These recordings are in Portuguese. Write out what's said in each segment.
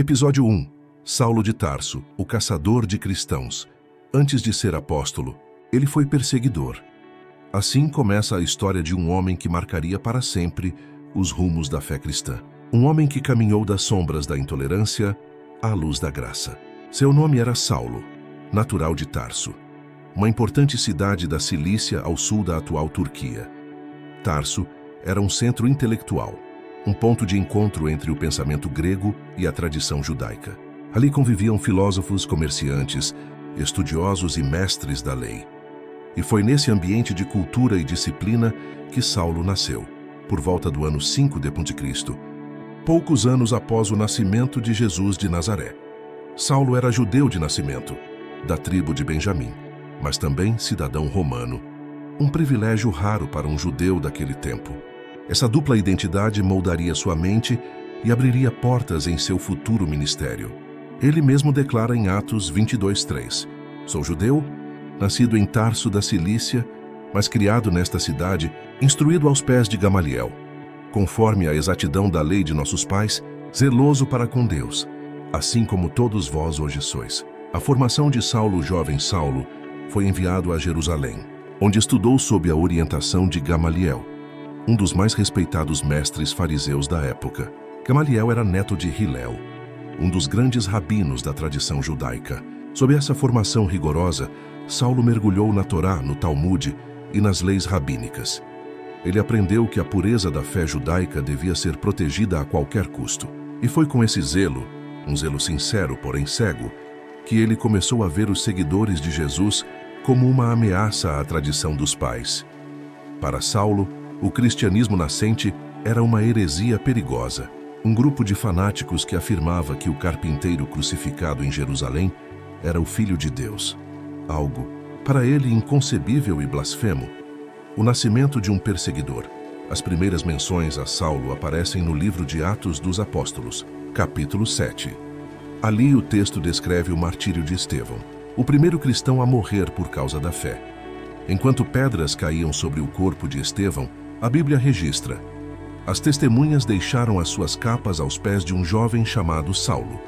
Episódio 1. Saulo de Tarso, o caçador de cristãos. Antes de ser apóstolo, ele foi perseguidor. Assim começa a história de um homem que marcaria para sempre os rumos da fé cristã. Um homem que caminhou das sombras da intolerância à luz da graça. Seu nome era Saulo, natural de Tarso, uma importante cidade da Cilícia ao sul da atual Turquia. Tarso era um centro intelectual, um ponto de encontro entre o pensamento grego e a tradição judaica. Ali conviviam filósofos, comerciantes, estudiosos e mestres da lei. E foi nesse ambiente de cultura e disciplina que Saulo nasceu, por volta do ano 5 d.C., poucos anos após o nascimento de Jesus de Nazaré. Saulo era judeu de nascimento, da tribo de Benjamim, mas também cidadão romano, um privilégio raro para um judeu daquele tempo. Essa dupla identidade moldaria sua mente e abriria portas em seu futuro ministério. Ele mesmo declara em Atos 22:3: "Sou judeu, nascido em Tarso da Cilícia, mas criado nesta cidade, instruído aos pés de Gamaliel, conforme a exatidão da lei de nossos pais, zeloso para com Deus, assim como todos vós hoje sois." A formação de Saulo, jovem Saulo, foi enviado a Jerusalém, onde estudou sob a orientação de Gamaliel, um dos mais respeitados mestres fariseus da época. Gamaliel era neto de Hilel, um dos grandes rabinos da tradição judaica. Sob essa formação rigorosa, Saulo mergulhou na Torá, no Talmude e nas leis rabínicas. Ele aprendeu que a pureza da fé judaica devia ser protegida a qualquer custo. E foi com esse zelo, um zelo sincero, porém cego, que ele começou a ver os seguidores de Jesus como uma ameaça à tradição dos pais. Para Saulo, o cristianismo nascente era uma heresia perigosa, um grupo de fanáticos que afirmava que o carpinteiro crucificado em Jerusalém era o Filho de Deus. Algo, para ele, inconcebível e blasfemo. O nascimento de um perseguidor. As primeiras menções a Saulo aparecem no livro de Atos dos Apóstolos, capítulo 7. Ali o texto descreve o martírio de Estevão, o primeiro cristão a morrer por causa da fé. Enquanto pedras caíam sobre o corpo de Estevão, a Bíblia registra: as testemunhas deixaram as suas capas aos pés de um jovem chamado Saulo.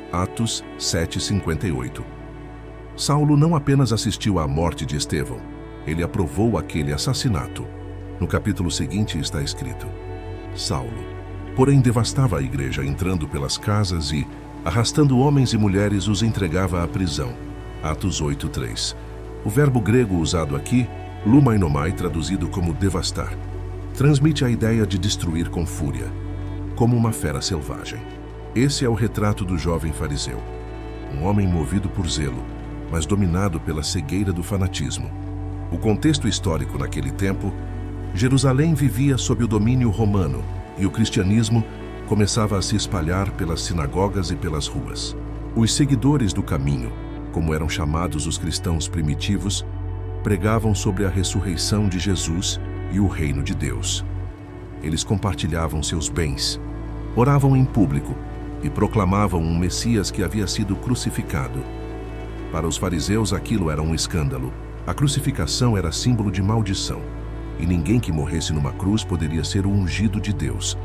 Atos 7:58. Saulo não apenas assistiu à morte de Estevão, ele aprovou aquele assassinato. No capítulo seguinte está escrito: Saulo, porém, devastava a igreja, entrando pelas casas e, arrastando homens e mulheres, os entregava à prisão. Atos 8:3. O verbo grego usado aqui, lumainomai, traduzido como devastar, transmite a ideia de destruir com fúria, como uma fera selvagem. Esse é o retrato do jovem fariseu, um homem movido por zelo, mas dominado pela cegueira do fanatismo. O contexto histórico naquele tempo, Jerusalém vivia sob o domínio romano e o cristianismo começava a se espalhar pelas sinagogas e pelas ruas. Os seguidores do caminho, como eram chamados os cristãos primitivos, pregavam sobre a ressurreição de Jesus e o reino de Deus. Eles compartilhavam seus bens, oravam em público e proclamavam um Messias que havia sido crucificado. Para os fariseus aquilo era um escândalo. A crucificação era símbolo de maldição, e ninguém que morresse numa cruz poderia ser o ungido de Deus.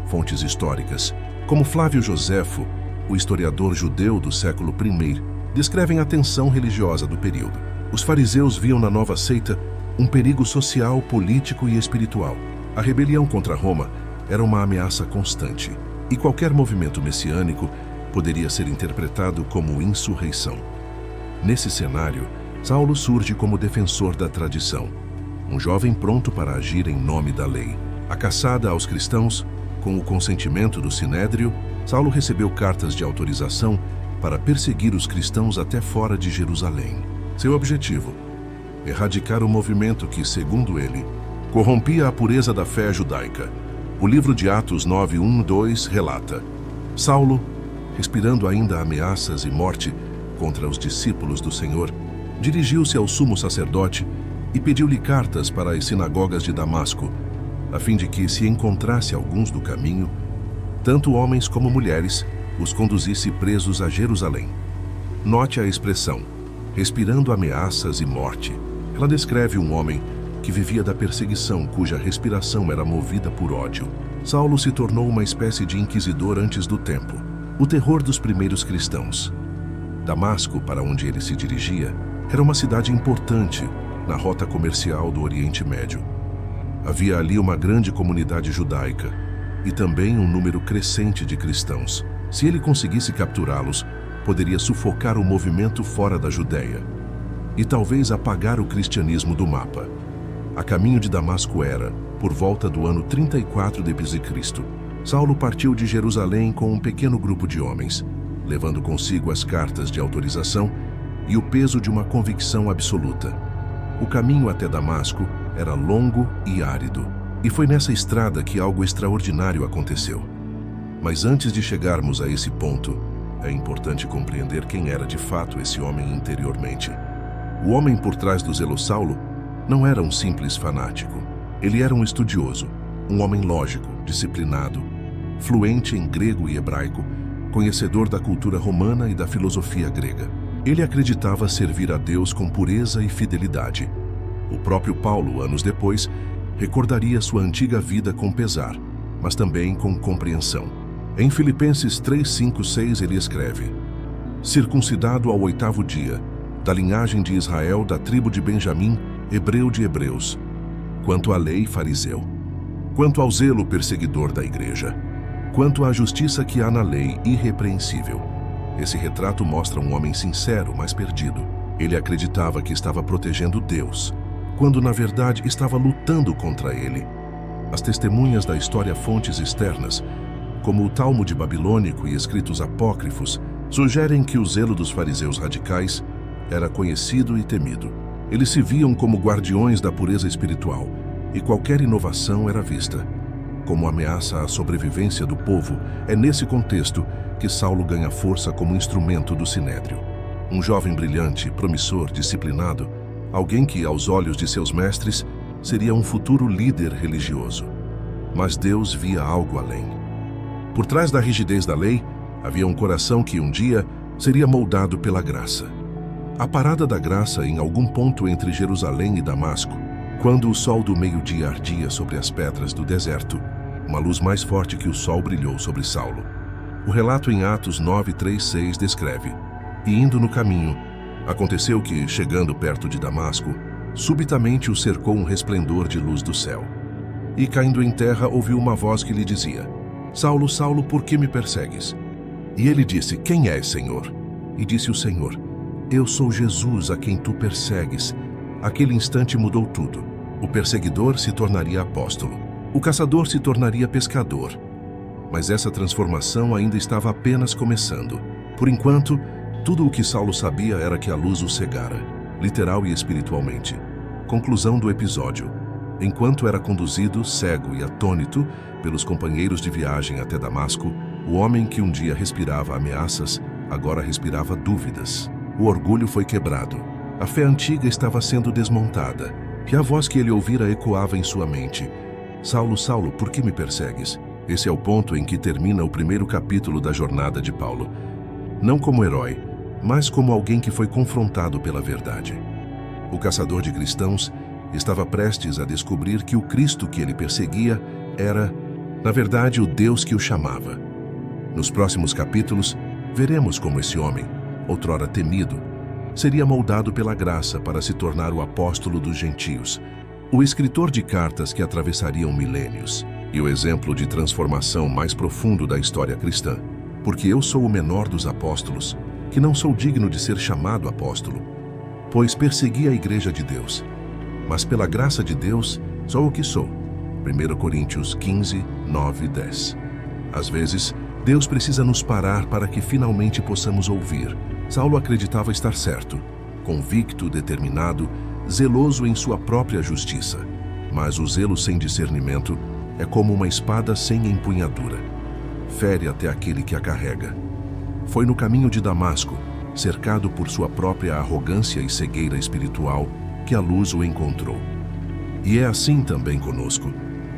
Fontes históricas, como Flávio Joséfo, o historiador judeu do século I, descrevem a tensão religiosa do período. Os fariseus viam na nova seita um perigo social, político e espiritual. A rebelião contra Roma era uma ameaça constante, e qualquer movimento messiânico poderia ser interpretado como insurreição. Nesse cenário, Saulo surge como defensor da tradição, um jovem pronto para agir em nome da lei. A caçada aos cristãos, com o consentimento do Sinédrio, Saulo recebeu cartas de autorização para perseguir os cristãos até fora de Jerusalém. Seu objetivo: erradicar o movimento que, segundo ele, corrompia a pureza da fé judaica. O livro de Atos 9:1-2 relata: Saulo, respirando ainda ameaças e morte contra os discípulos do Senhor, dirigiu-se ao sumo sacerdote e pediu-lhe cartas para as sinagogas de Damasco, a fim de que, se encontrasse alguns do caminho, tanto homens como mulheres, os conduzisse presos a Jerusalém. Note a expressão, respirando ameaças e morte. Ela descreve um homem que vivia da perseguição, cuja respiração era movida por ódio. Saulo se tornou uma espécie de inquisidor antes do tempo. O terror dos primeiros cristãos. Damasco, para onde ele se dirigia, era uma cidade importante na rota comercial do Oriente Médio. Havia ali uma grande comunidade judaica e também um número crescente de cristãos. Se ele conseguisse capturá-los, poderia sufocar o movimento fora da Judéia e talvez apagar o cristianismo do mapa. A caminho de Damasco era, por volta do ano 34 d.C., Saulo partiu de Jerusalém com um pequeno grupo de homens, levando consigo as cartas de autorização e o peso de uma convicção absoluta. O caminho até Damasco era longo e árido, e foi nessa estrada que algo extraordinário aconteceu. Mas antes de chegarmos a esse ponto, é importante compreender quem era de fato esse homem interiormente. O homem por trás do zelo Saulo não era um simples fanático. Ele era um estudioso, um homem lógico, disciplinado, fluente em grego e hebraico, conhecedor da cultura romana e da filosofia grega. Ele acreditava servir a Deus com pureza e fidelidade. O próprio Paulo, anos depois, recordaria sua antiga vida com pesar, mas também com compreensão. Em Filipenses 3, 5, 6 ele escreve: circuncidado ao 8º dia, da linhagem de Israel, da tribo de Benjamim, hebreu de hebreus, quanto à lei, fariseu, quanto ao zelo, perseguidor da igreja, quanto à justiça que há na lei, irrepreensível. Esse retrato mostra um homem sincero, mas perdido. Ele acreditava que estava protegendo Deus, quando na verdade estava lutando contra ele. As testemunhas da história, fontes externas, como o Talmud babilônico e escritos apócrifos, sugerem que o zelo dos fariseus radicais era conhecido e temido. Eles se viam como guardiões da pureza espiritual, e qualquer inovação era vista como ameaça à sobrevivência do povo. É nesse contexto que Saulo ganha força como instrumento do Sinédrio. Um jovem brilhante, promissor, disciplinado, alguém que, aos olhos de seus mestres, seria um futuro líder religioso. Mas Deus via algo além. Por trás da rigidez da lei, havia um coração que um dia seria moldado pela graça. A parada da graça em algum ponto entre Jerusalém e Damasco, quando o sol do meio-dia ardia sobre as pedras do deserto, uma luz mais forte que o sol brilhou sobre Saulo. O relato em Atos 9, 3, 6 descreve: e indo no caminho, aconteceu que, chegando perto de Damasco, subitamente o cercou um resplendor de luz do céu. E caindo em terra, ouviu uma voz que lhe dizia: Saulo, Saulo, por que me persegues? E ele disse: quem és, Senhor? E disse o Senhor: eu sou Jesus, a quem tu persegues. Aquele instante mudou tudo. O perseguidor se tornaria apóstolo. O caçador se tornaria pescador. Mas essa transformação ainda estava apenas começando. Por enquanto, tudo o que Saulo sabia era que a luz o cegara, literal e espiritualmente. Conclusão do episódio. Enquanto era conduzido, cego e atônito, pelos companheiros de viagem até Damasco, o homem que um dia respirava ameaças, agora respirava dúvidas. O orgulho foi quebrado. A fé antiga estava sendo desmontada, e a voz que ele ouvira ecoava em sua mente: Saulo, Saulo, por que me persegues? Esse é o ponto em que termina o primeiro capítulo da jornada de Paulo. Não como herói, mas como alguém que foi confrontado pela verdade. O caçador de cristãos estava prestes a descobrir que o Cristo que ele perseguia era, na verdade, o Deus que o chamava. Nos próximos capítulos, veremos como esse homem, outrora temido, seria moldado pela graça para se tornar o apóstolo dos gentios, o escritor de cartas que atravessariam milênios e o exemplo de transformação mais profundo da história cristã. Porque eu sou o menor dos apóstolos, que não sou digno de ser chamado apóstolo, pois persegui a igreja de Deus. Mas pela graça de Deus, sou o que sou. 1 Coríntios 15, 9 e 10. Às vezes, Deus precisa nos parar para que finalmente possamos ouvir. Saulo acreditava estar certo, convicto, determinado, zeloso em sua própria justiça. Mas o zelo sem discernimento é como uma espada sem empunhadura. Fere até aquele que a carrega. Foi no caminho de Damasco, cercado por sua própria arrogância e cegueira espiritual, que a luz o encontrou. E é assim também conosco.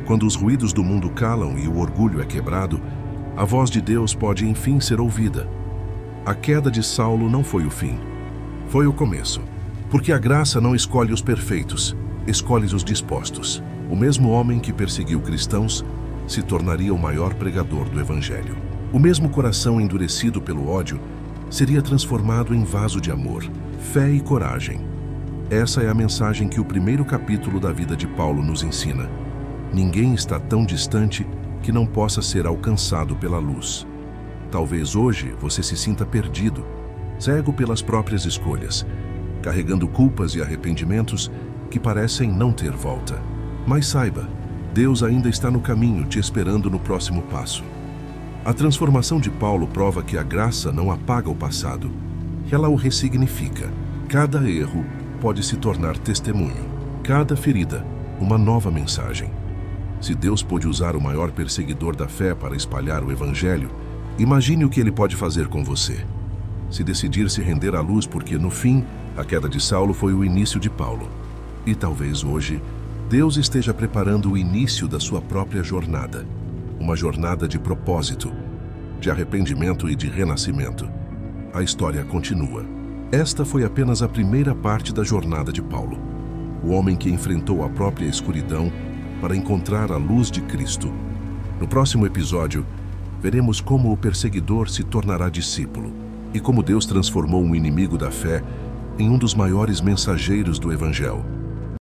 Quando os ruídos do mundo calam e o orgulho é quebrado, a voz de Deus pode enfim ser ouvida. A queda de Saulo não foi o fim, foi o começo. Porque a graça não escolhe os perfeitos, escolhe os dispostos. O mesmo homem que perseguiu cristãos se tornaria o maior pregador do Evangelho. O mesmo coração endurecido pelo ódio seria transformado em vaso de amor, fé e coragem. Essa é a mensagem que o primeiro capítulo da vida de Paulo nos ensina. Ninguém está tão distante que não possa ser alcançado pela luz. Talvez hoje você se sinta perdido, cego pelas próprias escolhas, carregando culpas e arrependimentos que parecem não ter volta. Mas saiba, Deus ainda está no caminho, te esperando no próximo passo. A transformação de Paulo prova que a graça não apaga o passado, ela o ressignifica. Cada erro pode se tornar testemunho, cada ferida, uma nova mensagem. Se Deus pôde usar o maior perseguidor da fé para espalhar o Evangelho, imagine o que Ele pode fazer com você. Se decidir se render à luz, porque no fim, a queda de Saulo foi o início de Paulo. E talvez hoje, Deus esteja preparando o início da sua própria jornada. Uma jornada de propósito, de arrependimento e de renascimento. A história continua. Esta foi apenas a primeira parte da jornada de Paulo. O homem que enfrentou a própria escuridão para encontrar a luz de Cristo. No próximo episódio, veremos como o perseguidor se tornará discípulo e como Deus transformou um inimigo da fé em um dos maiores mensageiros do Evangelho.